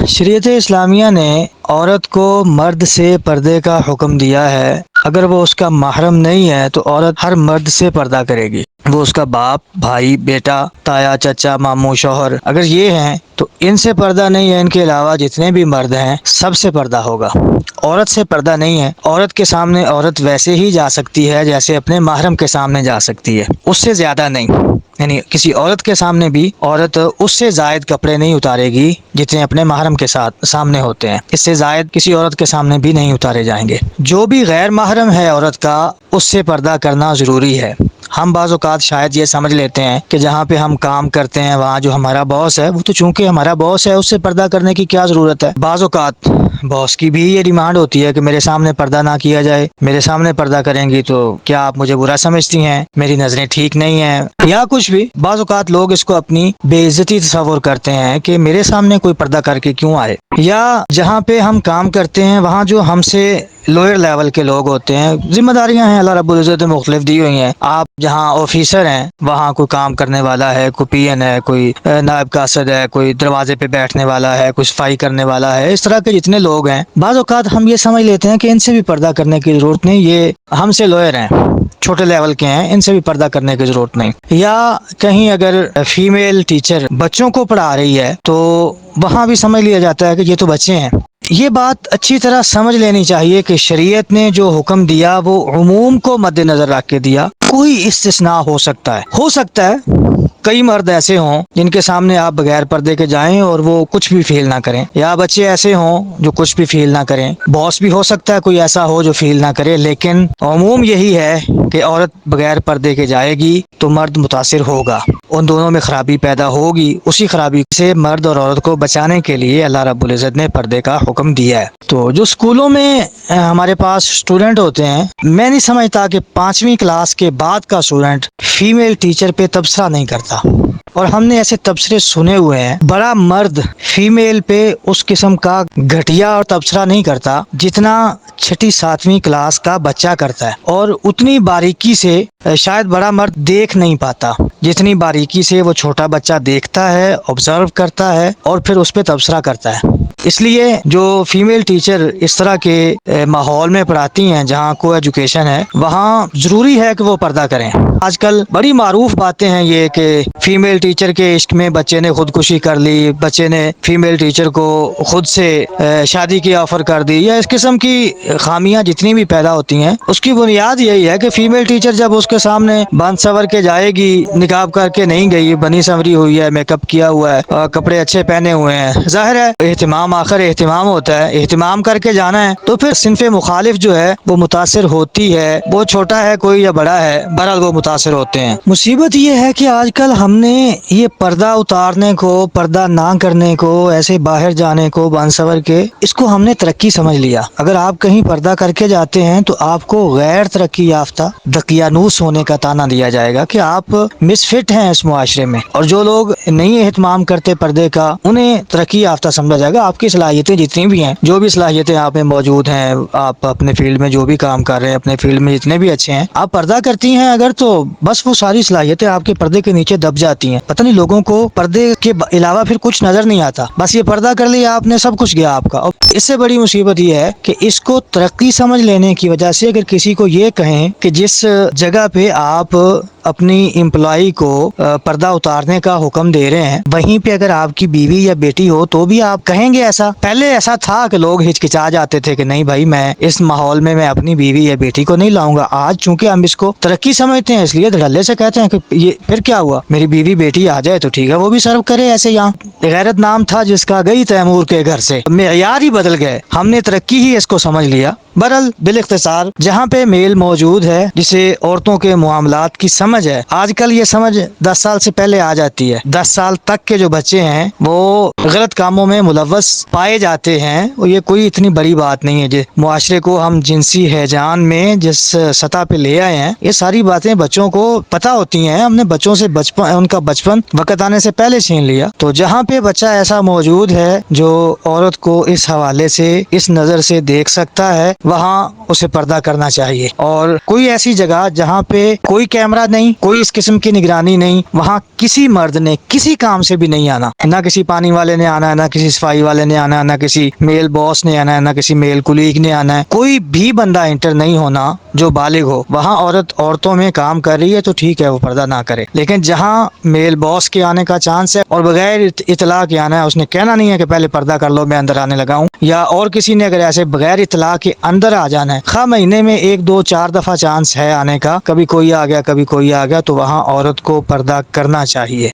شریعت اسلامیہ نے عورت کو مرد سے پردے کا حکم دیا ہے۔ اگر وہ اس کا محرم نہیں ہے تو عورت ہر مرد سے پردہ کرے گی۔ وہ اس کا باپ، بھائی، بیٹا، تایا، چچا، ماموں، شوہر اگر یہ ہیں تو ان سے پردہ نہیں ہے۔ ان کے علاوہ جتنے بھی مرد ہیں سب سے پردہ ہوگا۔ عورت سے پردہ نہیں ہے۔ عورت کے سامنے عورت ویسے ہی جا سکتی ہے جیسے اپنے محرم کے سامنے جا سکتی ہے، اس سے زیادہ نہیں۔ یعنی کسی عورت کے سامنے بھی عورت اس سے زائد کپڑے نہیں اتارے گی جتنے اپنے محرم کے ساتھ سامنے ہوتے ہیں۔ اس سے زائد کسی عورت کے سامنے بھی نہیں اتارے جائیں گے۔ جو بھی غیر محرم ہے عورت کا، اس سے پردہ کرنا ضروری ہے۔ ہم بعض اوقات شاید یہ سمجھ لیتے ہیں کہ جہاں پہ ہم کام کرتے ہیں وہاں جو ہمارا باس ہے وہ تو چونکہ ہمارا باس ہے اس سے پردہ کرنے کی کیا ضرورت ہے۔ بعض اوقات باس کی بھی یہ ڈیمانڈ ہوتی ہے کہ میرے سامنے پردہ نہ کیا جائے، میرے سامنے پردہ کریں گی تو کیا آپ مجھے برا سمجھتی ہیں، میری نظریں ٹھیک نہیں ہیں یا کچھ بھی۔ بعض اوقات لوگ اس کو اپنی بے عزتی تصور کرتے ہیں کہ میرے سامنے کوئی پردہ کر کے کیوں آئے۔ یا جہاں پہ ہم کام کرتے ہیں وہاں جو ہم سے لوئر لیول کے لوگ ہوتے ہیں، ذمہ داریاں ہیں اللہ رب العزت نے مختلف دی ہوئی ہیں۔ آپ جہاں آفیسر ہیں وہاں کوئی کام کرنے والا ہے، کوئی پی این ہے، کوئی نائب قاصد ہے، کوئی دروازے پہ بیٹھنے والا ہے، کوئی صفائی کرنے والا ہے، اس طرح کے جتنے لوگ ہیں بعض اوقات ہم یہ سمجھ لیتے ہیں کہ ان سے بھی پردہ کرنے کی ضرورت نہیں، یہ ہم سے لوئر ہیں، چھوٹے لیول کے ہیں، ان سے بھی پردہ کرنے کی ضرورت نہیں۔ یا کہیں اگر فیمیل ٹیچر بچوں کو پڑھا رہی ہے تو وہاں بھی سمجھ لیا جاتا ہے کہ یہ تو بچے ہیں۔ یہ بات اچھی طرح سمجھ لینی چاہیے کہ شریعت نے جو حکم دیا وہ عموم کو مد نظر رکھ کے دیا۔ کوئی استثناء ہو سکتا ہے کئی مرد ایسے ہوں جن کے سامنے آپ بغیر پردے کے جائیں اور وہ کچھ بھی فیل نہ کریں، یا بچے ایسے ہوں جو کچھ بھی فیل نہ کریں، باس بھی ہو سکتا ہے کوئی ایسا ہو جو فیل نہ کرے، لیکن عموم یہی ہے کہ عورت بغیر پردے کے جائے گی تو مرد متاثر ہوگا، ان دونوں میں خرابی پیدا ہوگی۔ اسی خرابی سے مرد اور عورت کو بچانے کے لیے اللہ رب العزت نے پردے کا حکم دیا ہے۔ تو جو اسکولوں میں ہمارے پاس اسٹوڈنٹ ہوتے ہیں، میں نہیں سمجھتا کہ 5ویں کلاس کے بعد کا اسٹوڈنٹ فیمیل ٹیچر پہ تبصرہ نہیں کرتا، اور ہم نے ایسے تبصرے سنے ہوئے ہیں۔ بڑا مرد فیمیل پہ اس قسم کا گھٹیا اور تبصرہ نہیں کرتا جتنا 6 7ویں کلاس کا بچہ کرتا ہے، اور اتنی باریکی سے شاید بڑا مرد دیکھ نہیں پاتا جتنی باریکی سے وہ چھوٹا بچہ دیکھتا ہے، آبزرو کرتا ہے اور پھر اس پہ تبصرہ کرتا ہے۔ اس لیے جو فیمیل ٹیچر اس طرح کے ماحول میں پڑھاتی ہیں جہاں کو ایجوکیشن ہے، وہاں ضروری ہے کہ وہ پردہ کریں۔ آج کل بڑی معروف باتیں ہیں یہ کہ فیمیل ٹیچر کے عشق میں بچے نے خودکشی کر لی، بچے نے فیمیل ٹیچر کو خود سے شادی کی آفر کر دی، یا اس قسم کی خامیاں جتنی بھی پیدا ہوتی ہیں اس کی بنیاد یہی ہے کہ فیمیل ٹیچر جب اس کے سامنے بند سور کے جائے گی، نقاب کر کے نہیں گئی، بنی سنوری ہوئی ہے، میک اپ کیا ہوا ہے، کپڑے اچھے پہنے ہوئے ہیں، ظاہر ہے اہتمام آخر اہتمام ہوتا ہے، اہتمام کر کے جانا ہے تو پھر صنف مخالف جو ہے وہ متاثر ہوتی ہے، وہ چھوٹا ہے کوئی یا بڑا ہے، بہرحال وہ متاثر ہوتے ہیں۔ مصیبت یہ ہے کہ آج کل ہم نے یہ پردہ اتارنے کو، پردہ نہ کرنے کو، ایسے باہر جانے کو بند سور کے، اس کو ہم نے ترقی سمجھ لیا۔ اگر آپ کہیں پردہ کر کے جاتے ہیں تو آپ کو غیر ترقی یافتہ دقیانوس ہونے کا تانا دیا جائے گا کہ آپ مس فٹ ہیں اس معاشرے میں، اور جو لوگ نہیں اہتمام کرتے پردے کا انہیں ترقی یافتہ سمجھا جائے گا۔ آپ کی صلاحیتیں جتنی بھی ہیں، جو بھی صلاحیتیں آپ میں موجود ہیں، آپ اپنے فیلڈ میں جو بھی کام کر رہے ہیں، اپنے فیلڈ میں جتنے بھی اچھے ہیں، آپ پردہ کرتی ہیں اگر، تو بس وہ ساری صلاحیتیں آپ کے پردے کے نیچے دب جاتی ہیں۔ پتہ نہیں لوگوں کو پردے کے علاوہ پھر کچھ نظر نہیں آتا، بس یہ پردہ کر لیا آپ نے، سب کچھ گیا آپ کا۔ اور اس سے بڑی مصیبت یہ ہے کہ اس کو ترقی سمجھ لینے کی وجہ سے اگر کسی کو یہ کہیں کہ جس جگہ پہ آپ اپنی امپلائی کو پردہ اتارنے کا حکم دے رہے ہیں وہیں پہ اگر آپ کی بیوی یا بیٹی ہو تو بھی آپ کہیں گے ایسا؟ پہلے ایسا تھا کہ لوگ ہچکچا جاتے تھے کہ نہیں بھائی میں اس ماحول میں اپنی بیوی یا بیٹی کو نہیں لاؤں گا۔ آج چونکہ ہم اس کو ترقی سمجھتے ہیں اس لیے دھڑلے سے کہتے ہیں کہ یہ پھر کیا ہوا، میری بیوی بیٹی آ جائے تو ٹھیک ہے، وہ بھی سرو کرے ایسے۔ یہاں غیرت نام تھا جس کا گئی تیمور کے گھر سے، معیار ہی بدل گئے، ہم نے ترقی ہی اس کو سمجھ لیا۔ برحال بالاختصار جہاں پہ میل موجود ہے، جسے عورتوں کے معاملات کی سمجھ ہے، آج کل یہ سمجھ 10 سال سے پہلے آ جاتی ہے۔ 10 سال تک کے جو بچے ہیں وہ غلط کاموں میں ملوث پائے جاتے ہیں، اور یہ کوئی اتنی بڑی بات نہیں ہے۔ معاشرے کو ہم جنسی ہیجان میں جس سطح پہ لے آئے ہیں، یہ ساری باتیں بچوں کو پتہ ہوتی ہیں، ہم نے بچوں سے ان کا بچپن وقت آنے سے پہلے چھین لیا۔ تو جہاں پہ بچہ ایسا موجود ہے جو عورت کو اس حوالے سے، اس نظر سے دیکھ سکتا ہے، وہاں اسے پردہ کرنا چاہیے. اور کوئی ایسی جگہ جہاں پہ کوئی کیمرہ نہیں، کوئی اس قسم کی نگرانی نہیں، وہاں کسی مرد نے کسی کام سے بھی نہیں آنا. نہ کسی پانی والے نے آنا ہے، نہ کسی صفائی والے نے آنا ہے، نہ کسی میل باس نے آنا ہے، نہ کسی میل کولیگ نے آنا ہے. کوئی بھی بندہ انٹر نہیں ہونا جو بالغ ہو. وہاں عورتوں میں کام کر رہی ہے تو ٹھیک ہے، وہ پردہ نہ کرے. لیکن جہاں میل باس کے آنے کا چانس ہے اور بغیر اطلاع کے آنا ہے، اس نے کہنا نہیں ہے کہ پہلے پردہ کر لو میں اندر آنے لگا ہوں. یا اور کسی نے اگر ایسے بغیر اطلاع کے اندر آ جانا ہے، خواہ مہینے میں 1 2 4 دفعہ چانس ہے آنے کا، کبھی کوئی آ گیا کبھی کوئی آ گیا، تو وہاں عورت کو پردہ کرنا چاہیے.